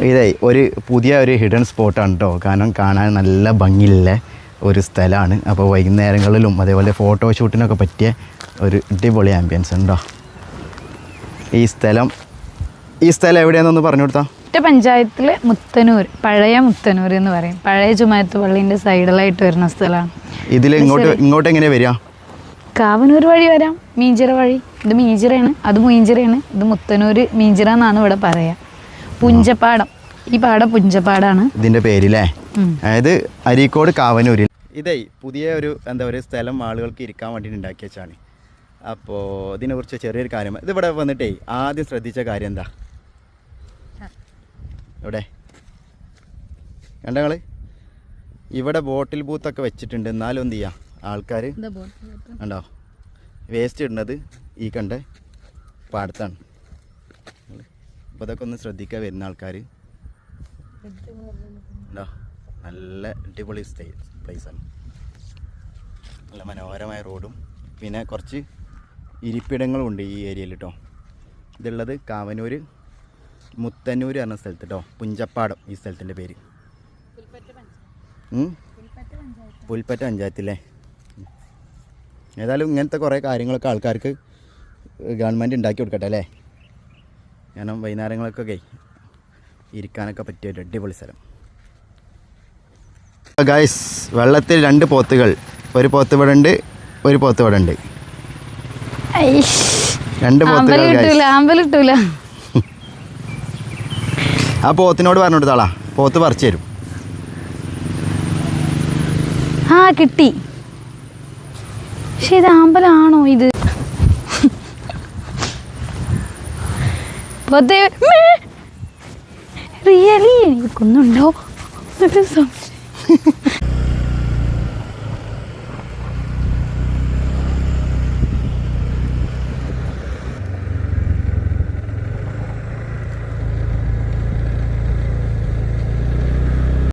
ഇതേ ഒരു പുതിയ ഒരു ഹിഡൻ സ്പോട്ടാണ് കേട്ടോ. കാരണം കാണാൻ നല്ല ഭംഗിയുള്ള ഒരു സ്ഥലമാണ്. അപ്പോൾ വൈകുന്നേരങ്ങളിലും അതേപോലെ ഫോട്ടോഷൂട്ടിനൊക്കെ പറ്റിയ ഒരു അടിപൊളി ആംബിയൻസ് ഉണ്ടോ. ഈ സ്ഥലം എവിടെയാണെന്നൊന്ന് പറഞ്ഞു കൊടുത്താൽ? പഞ്ചായത്തിൽ മുത്തനൂർ, പഴയ മുത്തനൂർ എന്ന് പറയും. പഴയ ജുമാഅത്ത് പള്ളീൻ്റെ സൈഡിലായിട്ട് വരുന്ന സ്ഥലമാണ്. ഇതിൽ ഇങ്ങോട്ട് എങ്ങനെയാണ് വരിക? കാവനൂർ വഴി വരാം, മീഞ്ചിറ വഴി. ഇത് മീഞ്ചിറയാണ്, അത് മീഞ്ചിറയാണ്. ഇത് മുത്തനൂർ മീഞ്ചിറ എന്നാണ് ഇവിടെ പറയാ. പുഞ്ചപ്പാടം, ഈ പാടം പുഞ്ചപ്പാടാണ് ഇതിൻ്റെ പേരില്ലേ. അതായത് അരീക്കോട് കാവനൂരിൽ. ഇതേ പുതിയ ഒരു സ്ഥലം ആളുകൾക്ക് ഇരിക്കാൻ വേണ്ടിയിട്ട് ഉണ്ടാക്കി വെച്ചാണ്. അപ്പോൾ ഇതിനെക്കുറിച്ച് ചെറിയൊരു കാര്യം, ഇതിവിടെ വന്നിട്ടേ ആദ്യം ശ്രദ്ധിച്ച കാര്യം എന്താ? ഇവിടെ കണ്ടങ്ങൾ ഇവിടെ ബോട്ടിൽ ബൂത്തൊക്കെ വെച്ചിട്ടുണ്ട്. എന്നാലും എന്ത് ചെയ്യുക, ആൾക്കാർ ഉണ്ടോ വേസ്റ്റ് ഇടുന്നത് ഈ കണ്ട പാടത്താണ്. അപ്പോൾ അതൊക്കെ ഒന്ന് ശ്രദ്ധിക്കാൻ വരുന്ന ആൾക്കാർ ഉണ്ടോ. നല്ല അടിപൊളി പ്ലേസാണ്. നല്ല മനോഹരമായ റോഡും പിന്നെ കുറച്ച് ഇരിപ്പിടങ്ങളും ഉണ്ട് ഈ ഏരിയയിൽ കേട്ടോ. ഇതുള്ളത് കാവനൂർ മുത്തന്നൂർ പറഞ്ഞ സ്ഥലത്ത് കേട്ടോ. പുഞ്ചപ്പാടം ഈ സ്ഥലത്തിൻ്റെ പേര്. പുൽപ്പറ്റ പഞ്ചായത്തില്ലേ. ഏതായാലും ഇങ്ങനത്തെ കുറേ കാര്യങ്ങളൊക്കെ ആൾക്കാർക്ക് ഗവൺമെൻറ് ഉണ്ടാക്കി കൊടുക്കട്ടെ അല്ലേ. കാരണം വൈകുന്നേരങ്ങളൊക്കെ ഇരിക്കാനൊക്കെ പറ്റിയ ഒരു അടിപൊളി സ്ഥലം. ഗൈസ്, വെള്ളത്തിൽ 2 പോത്തുകൾ. ഒരു പോത്ത് ഇവിടെ ഉണ്ട്, ഒരു പോത്ത് ഇവിടെ ഉണ്ട്. 2 പോത്തുകൾ. ആ പോത്തിനോട് പറഞ്ഞു കൊടുത്താളാ, പോത്ത് പറിച്ചു തരും. ആ കിട്ടി. പക്ഷെ ഇത് ആമ്പലാണോ? ഇത് റിയലി എനിക്കൊന്നുണ്ടോ?